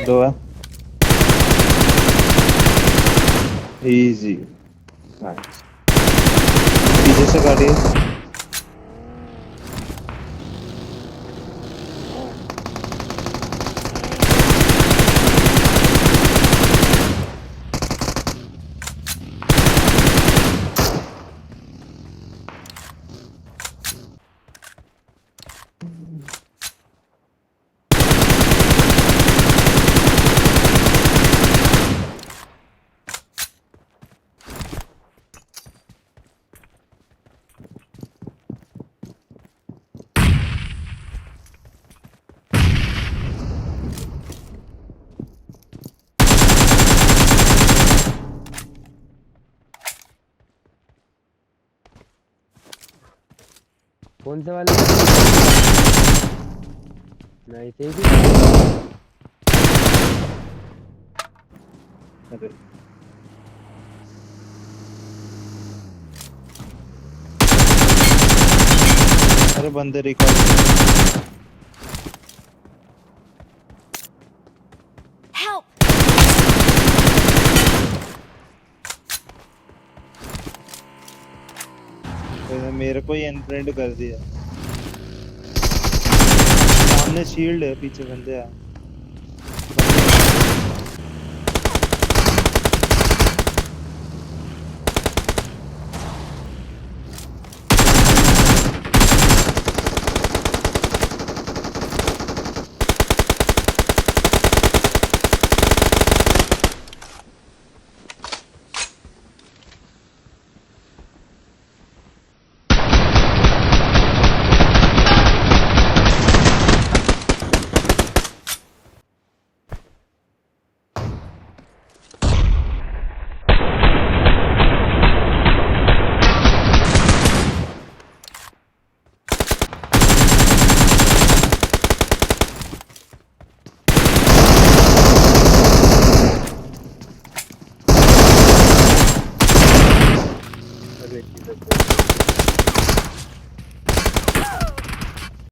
दो है। Easy. Nice. पीछे से गाड़ी है। कौन से वाले? नहीं थे कि अरे अरे बंदे रिकॉर्ड। Help! मेरे को ही एनफ्रेंड कर दिया। सामने शील्ड है, पीछे बंदे हैं। अरे